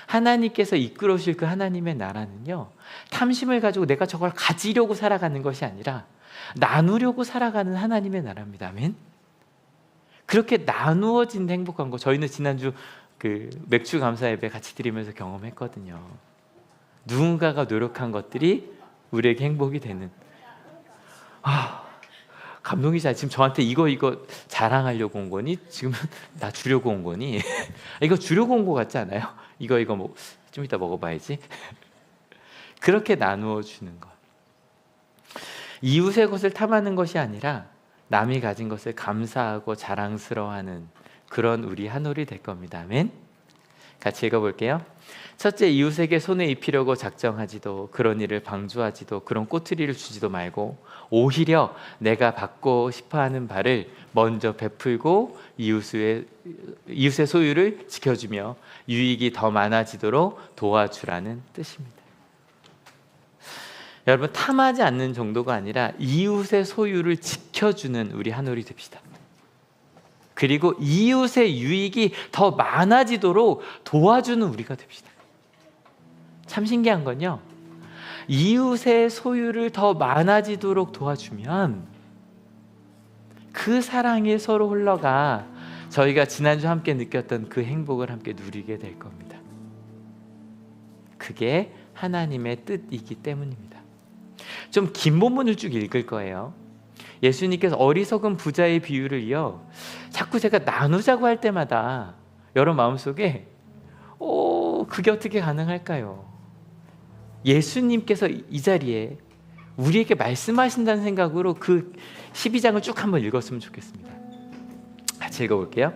하나님께서 이끌어 오실 그 하나님의 나라는요, 탐심을 가지고 내가 저걸 가지려고 살아가는 것이 아니라 나누려고 살아가는 하나님의 나라입니다. 아멘. 그렇게 나누어진 행복한 거, 저희는 지난주 그 맥주 감사 예배 같이 드리면서 경험했거든요. 누군가가 노력한 것들이 우리에게 행복이 되는. 감독이자 지금 저한테 이거 자랑하려고 온 거니? 지금 나 주려고 온 거니? 이거 주려고 온 거 같지 않아요? 이거 뭐 좀 이따 먹어봐야지. 그렇게 나누어 주는 것. 이웃의 것을 탐하는 것이 아니라 남이 가진 것을 감사하고 자랑스러워하는 그런 우리 한올이 될 겁니다. 아멘. 같이 읽어볼게요. 첫째, 이웃에게 손에 입히려고 작정하지도, 그런 일을 방조하지도, 그런 꼬투리를 주지도 말고 오히려 내가 받고 싶어하는 바를 먼저 베풀고 이웃의 소유를 지켜주며 유익이 더 많아지도록 도와주라는 뜻입니다. 여러분, 탐하지 않는 정도가 아니라 이웃의 소유를 지켜주는 우리 한올이 됩시다. 그리고 이웃의 유익이 더 많아지도록 도와주는 우리가 됩시다. 참 신기한 건요, 이웃의 소유를 더 많아지도록 도와주면 그 사랑이 서로 흘러가 저희가 지난주 함께 느꼈던 그 행복을 함께 누리게 될 겁니다. 그게 하나님의 뜻이기 때문입니다. 좀 긴 본문을 쭉 읽을 거예요. 예수님께서 어리석은 부자의 비유를 이어 자꾸 제가 나누자고 할 때마다 여러분 마음속에 그게 어떻게 가능할까요? 예수님께서 이 자리에 우리에게 말씀하신다는 생각으로 그 12장을 쭉 한번 읽었으면 좋겠습니다. 같이 읽어볼게요.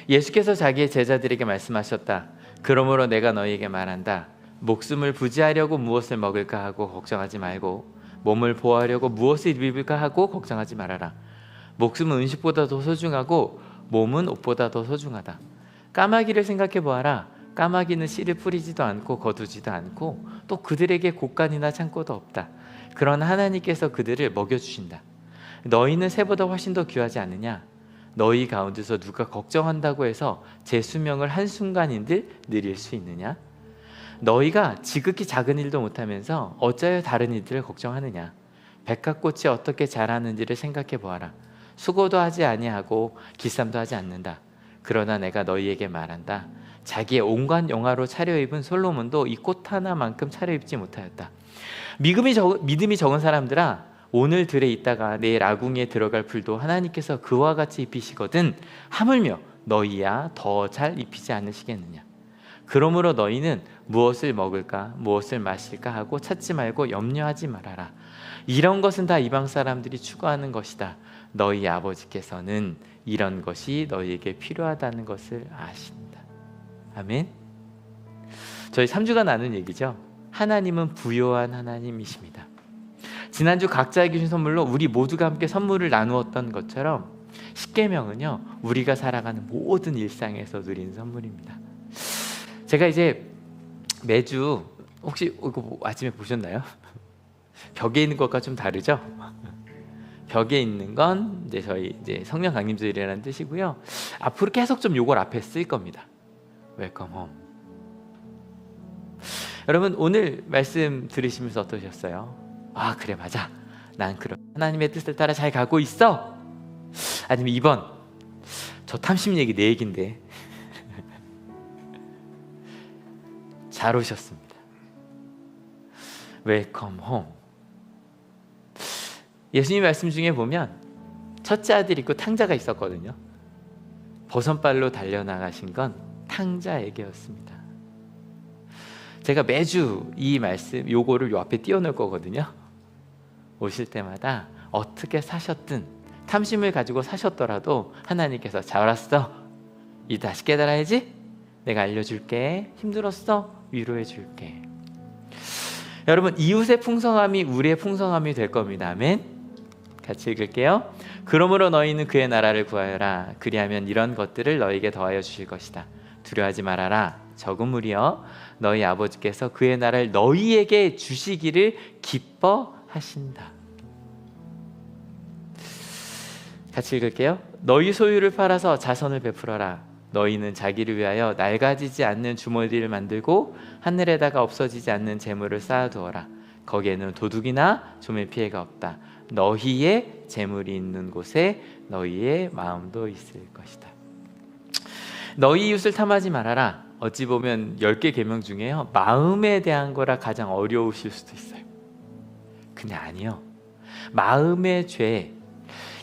예수께서 자기의 제자들에게 말씀하셨다. 그러므로 내가 너희에게 말한다. 목숨을 부지하려고 무엇을 먹을까 하고 걱정하지 말고 몸을 보호하려고 무엇을 입을까 하고 걱정하지 말아라. 목숨은 음식보다 더 소중하고 몸은 옷보다 더 소중하다. 까마귀를 생각해 보아라. 까마귀는 씨를 뿌리지도 않고 거두지도 않고 또 그들에게 곳간이나 창고도 없다. 그러나 하나님께서 그들을 먹여주신다. 너희는 새보다 훨씬 더 귀하지 않느냐? 너희 가운데서 누가 걱정한다고 해서 제 수명을 한순간인들 느릴 수 있느냐? 너희가 지극히 작은 일도 못하면서 어찌하여 다른 일들을 걱정하느냐? 백합꽃이 어떻게 자라는지를 생각해 보아라. 수고도 하지 아니하고 기쌈도 하지 않는다. 그러나 내가 너희에게 말한다. 자기의 온갖 영화로 차려입은 솔로몬도 이 꽃 하나만큼 차려입지 못하였다. 믿음이 적은 사람들아, 오늘 들에 있다가 내일 아궁이에 들어갈 풀도 하나님께서 그와 같이 입히시거든 하물며 너희야 더 잘 입히지 않으시겠느냐? 그러므로 너희는 무엇을 먹을까 무엇을 마실까 하고 찾지 말고 염려하지 말아라. 이런 것은 다 이방 사람들이 추구하는 것이다. 너희 아버지께서는 이런 것이 너희에게 필요하다는 것을 아신다. 아멘. 저희 3주가 나눈 얘기죠. 하나님은 부요한 하나님이십니다. 지난주 각자에게 주신 선물로 우리 모두가 함께 선물을 나누었던 것처럼 십계명은요, 우리가 살아가는 모든 일상에서 누린 선물입니다. 제가 이제 매주 혹시 이거 아침에 보셨나요? 벽에 있는 것과 좀 다르죠? 벽에 있는 건 이제 저희 이제 성령 강림절이라는 뜻이고요. 앞으로 계속 좀 요걸 앞에 쓸 겁니다. 웰컴 홈. 여러분 오늘 말씀 들으시면서 어떠셨어요? 아 그래 맞아. 난 그럼 하나님의 뜻을 따라 잘 가고 있어. 아니면 2번 저 탐심 얘기 내 얘긴데. 잘 오셨습니다. 웰컴 홈. 예수님 말씀 중에 보면 첫째 아들 있고 탕자가 있었거든요. 버선발로 달려나가신 건 탕자에게였습니다. 제가 매주 이 말씀 요거를 요 앞에 띄워놓을 거거든요. 오실 때마다 어떻게 사셨든 탐심을 가지고 사셨더라도 하나님께서 잘 왔어. 이 다시 깨달아야지. 내가 알려줄게. 힘들었어. 위로해줄게. 여러분 이웃의 풍성함이 우리의 풍성함이 될 겁니다. 아멘. 같이 읽을게요. 그러므로 너희는 그의 나라를 구하여라. 그리하면 이런 것들을 너희에게 더하여 주실 것이다. 두려워하지 말아라. 적은 무리여 너희 아버지께서 그의 나라를 너희에게 주시기를 기뻐하신다. 같이 읽을게요. 너희 소유를 팔아서 자선을 베풀어라. 너희는 자기를 위하여 낡아지지 않는 주머니를 만들고 하늘에다가 없어지지 않는 재물을 쌓아두어라. 거기에는 도둑이나 좀의 피해가 없다. 너희의 재물이 있는 곳에 너희의 마음도 있을 것이다. 너희 이웃을 탐하지 말아라. 어찌 보면 10개 계명 중에요, 마음에 대한 거라 가장 어려우실 수도 있어요. 근데 아니요, 마음의 죄,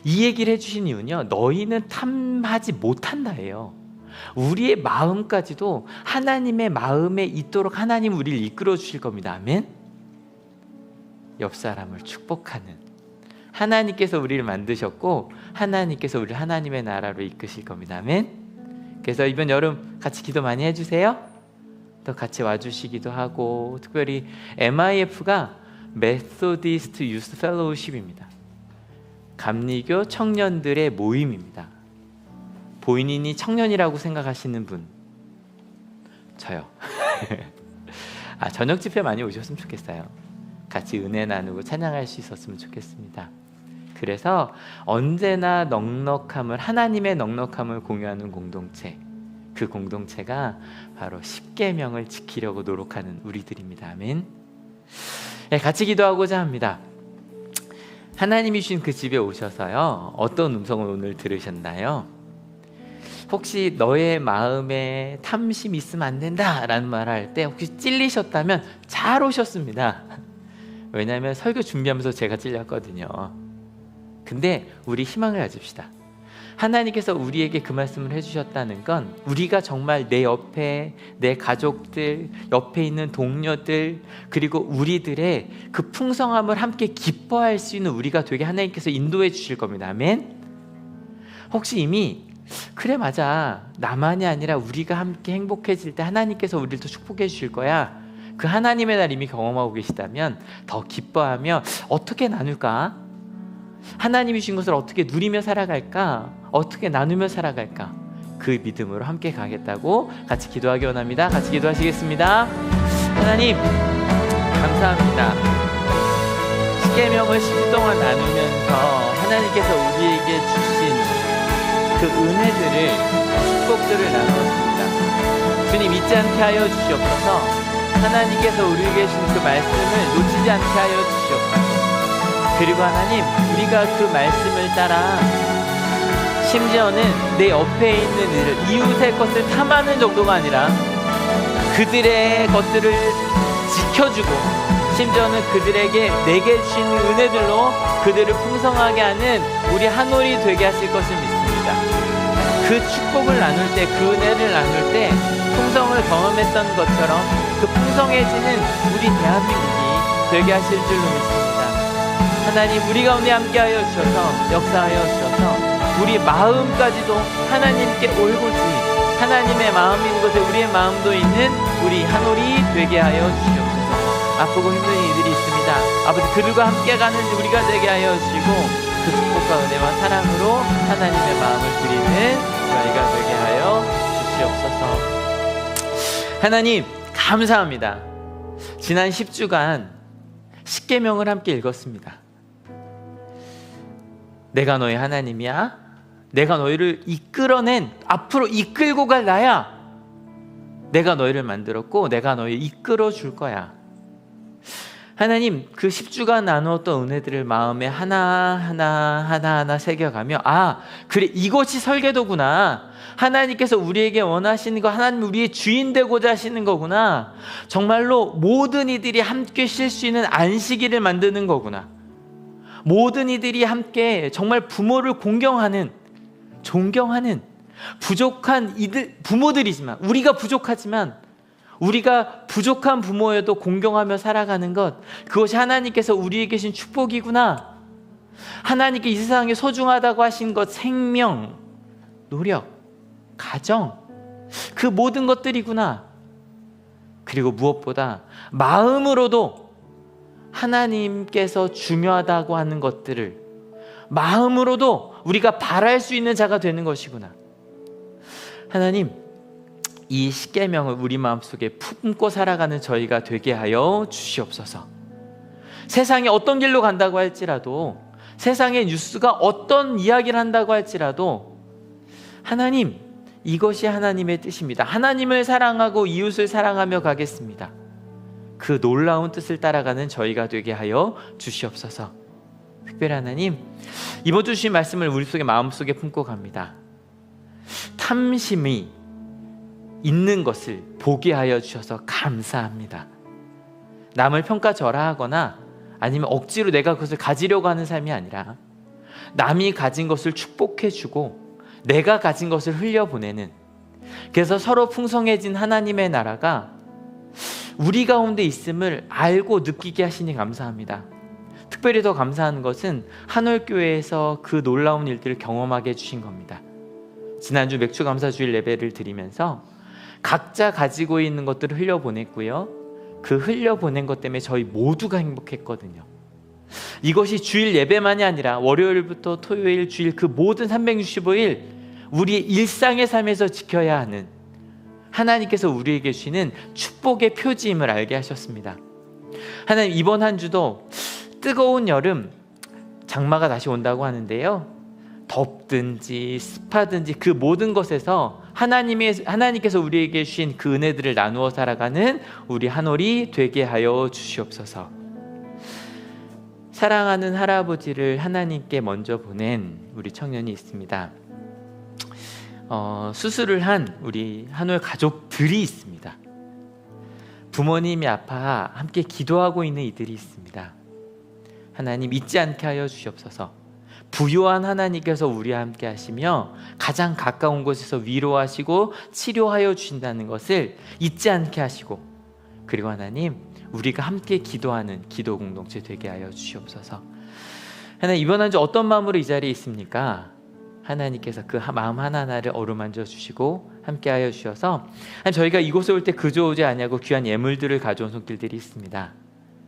이 얘기를 해주신 이유는요, 너희는 탐하지 못한다예요. 우리의 마음까지도 하나님의 마음에 있도록 하나님 우리를 이끌어 주실 겁니다. 아멘. 옆 사람을 축복하는, 하나님께서 우리를 만드셨고 하나님께서 우리를 하나님의 나라로 이끄실 겁니다. 아멘. 그래서 이번 여름 같이 기도 많이 해주세요. 또 같이 와주시기도 하고, 특별히 MIF가 메소디스트 유스 펠로우십입니다. 감리교 청년들의 모임입니다. 본인이 청년이라고 생각하시는 분, 저요. 저녁 집회 많이 오셨으면 좋겠어요. 같이 은혜 나누고 찬양할 수 있었으면 좋겠습니다. 그래서 언제나 넉넉함을, 하나님의 넉넉함을 공유하는 공동체, 그 공동체가 바로 십계명을 지키려고 노력하는 우리들입니다. 아멘. 네, 같이 기도하고자 합니다. 하나님이 주신 그 집에 오셔서요, 어떤 음성을 오늘 들으셨나요? 혹시 너의 마음에 탐심이 있으면 안 된다라는 말을 할 때 혹시 찔리셨다면 잘 오셨습니다. 왜냐하면 설교 준비하면서 제가 찔렸거든요. 근데 우리 희망을 가집시다. 하나님께서 우리에게 그 말씀을 해주셨다는 건, 우리가 정말 내 옆에, 내 가족들, 옆에 있는 동료들, 그리고 우리들의 그 풍성함을 함께 기뻐할 수 있는 우리가 되게 하나님께서 인도해 주실 겁니다. 아멘. 혹시 이미 그래 맞아, 나만이 아니라 우리가 함께 행복해질 때 하나님께서 우리를 더 축복해 주실 거야, 그 하나님의 날 이미 경험하고 계시다면 더 기뻐하며 어떻게 나눌까? 하나님이 주신 것을 어떻게 누리며 살아갈까? 어떻게 나누며 살아갈까? 그 믿음으로 함께 가겠다고 같이 기도하기 원합니다. 같이 기도하시겠습니다. 하나님 감사합니다. 십계명을 10주 동안 나누면서 하나님께서 우리에게 주신 그 은혜들을, 축복들을 나누었습니다. 주님, 잊지 않게 하여 주시옵소서. 하나님께서 우리에게 주신 그 말씀을 놓치지 않게 하여 주시옵소서. 그리고 하나님, 우리가 그 말씀을 따라 심지어는 내 옆에 있는 이들, 이웃의 것을 탐하는 정도가 아니라 그들의 것들을 지켜주고, 심지어는 그들에게 내게 주신 은혜들로 그들을 풍성하게 하는 우리 한올이 되게 하실 것을 믿습니다. 그 축복을 나눌 때, 그 은혜를 나눌 때 풍성을 경험했던 것처럼 그 풍성해지는 우리 대한민국이 되게 하실 줄로 믿습니다. 하나님, 우리 가운데 함께하여 주셔서, 역사하여 주셔서 우리 마음까지도 하나님께 올곧이, 하나님의 마음이 있는 곳에 우리의 마음도 있는 우리 한올이 되게 하여 주시옵소서. 아프고 힘든 이들이 있습니다. 아버지, 그들과 함께 가는 우리가 되게 하여 주시고, 그 축복과 은혜와 사랑으로 하나님의 마음을 드리는 저희가 되게 하여 주시옵소서. 하나님 감사합니다. 지난 10주간 십계명을 함께 읽었습니다. 내가 너의 하나님이야, 내가 너희를 이끌어낸, 앞으로 이끌고 갈 나야, 내가 너희를 만들었고 내가 너희를 이끌어 줄 거야. 하나님, 그 10주간 나누었던 은혜들을 마음에 하나하나 새겨가며, 그래, 이것이 설계도구나. 하나님께서 우리에게 원하시는 거, 하나님 우리의 주인 되고자 하시는 거구나. 정말로 모든 이들이 함께 쉴 수 있는 안식일을 만드는 거구나. 모든 이들이 함께 정말 부모를 공경하는, 존경하는 부족한 이들, 부모들이지만, 우리가 부족하지만 우리가 부족한 부모여도 공경하며 살아가는 것, 그것이 하나님께서 우리에게 주신 축복이구나. 하나님께 이 세상에 소중하다고 하신 것, 생명, 노력, 가정, 그 모든 것들이구나. 그리고 무엇보다 마음으로도 하나님께서 중요하다고 하는 것들을 마음으로도 우리가 바랄 수 있는 자가 되는 것이구나. 하나님, 이 십계명을 우리 마음속에 품고 살아가는 저희가 되게 하여 주시옵소서. 세상이 어떤 길로 간다고 할지라도, 세상의 뉴스가 어떤 이야기를 한다고 할지라도, 하나님, 이것이 하나님의 뜻입니다. 하나님을 사랑하고 이웃을 사랑하며 가겠습니다. 그 놀라운 뜻을 따라가는 저희가 되게 하여 주시옵소서. 특별히 하나님, 이번 주 주신 말씀을 우리 속에 마음속에 품고 갑니다. 탐심이 있는 것을 보게 하여 주셔서 감사합니다. 남을 평가절하하거나 아니면 억지로 내가 그것을 가지려고 하는 삶이 아니라 남이 가진 것을 축복해주고 내가 가진 것을 흘려보내는, 그래서 서로 풍성해진 하나님의 나라가 우리 가운데 있음을 알고 느끼게 하시니 감사합니다. 특별히 더 감사한 것은 한올교회에서 그 놀라운 일들을 경험하게 해주신 겁니다. 지난주 맥주감사주일 예배를 드리면서 각자 가지고 있는 것들을 흘려보냈고요, 그 흘려보낸 것 때문에 저희 모두가 행복했거든요. 이것이 주일 예배만이 아니라 월요일부터 토요일, 주일 그 모든 365일 우리의 일상의 삶에서 지켜야 하는, 하나님께서 우리에게 주시는 축복의 표지임을 알게 하셨습니다. 하나님, 이번 한 주도 뜨거운 여름, 장마가 다시 온다고 하는데요, 덥든지 습하든지 그 모든 것에서 하나님께서 우리에게 주신 그 은혜들을 나누어 살아가는 우리 한올이 되게 하여 주시옵소서. 사랑하는 할아버지를 하나님께 먼저 보낸 우리 청년이 있습니다. 수술을 한 우리 한올 가족들이 있습니다. 부모님이 아파 함께 기도하고 있는 이들이 있습니다. 하나님, 잊지 않게 하여 주시옵소서. 부요한 하나님께서 우리와 함께 하시며 가장 가까운 곳에서 위로하시고 치료하여 주신다는 것을 잊지 않게 하시고, 그리고 하나님, 우리가 함께 기도하는 기도 공동체 되게 하여 주시옵소서. 하나님, 이번 한 주 어떤 마음으로 이 자리에 있습니까? 하나님께서 그 마음 하나하나를 어루만져 주시고 함께 하여 주셔서, 저희가 이곳에 올 때 그저 오지 아니하고 귀한 예물들을 가져온 손길들이 있습니다.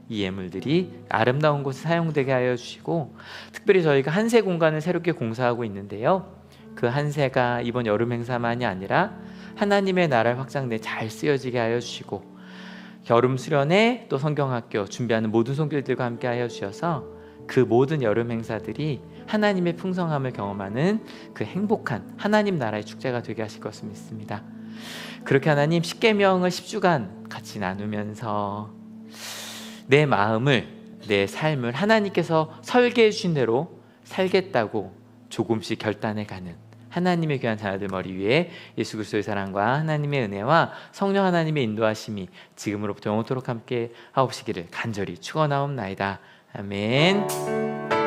이 예물들이 아름다운 곳에 사용되게 하여 주시고, 특별히 저희가 한세 공간을 새롭게 공사하고 있는데요, 그 한세가 이번 여름 행사만이 아니라 하나님의 나라를 확장돼 잘 쓰여지게 하여 주시고, 여름 수련회 또 성경학교 준비하는 모든 손길들과 함께 하여 주셔서 그 모든 여름 행사들이 하나님의 풍성함을 경험하는 그 행복한 하나님 나라의 축제가 되게 하실 것을 믿습니다. 그렇게 하나님, 십계명을 10주간 같이 나누면서 내 마음을, 내 삶을 하나님께서 설계해 주신 대로 살겠다고 조금씩 결단해가는 하나님의 귀한 자녀들 머리 위에 예수 그리스도의 사랑과 하나님의 은혜와 성령 하나님의 인도하심이 지금으로부터 영원토록 함께 하옵시기를 간절히 축원하옵나이다. 아멘.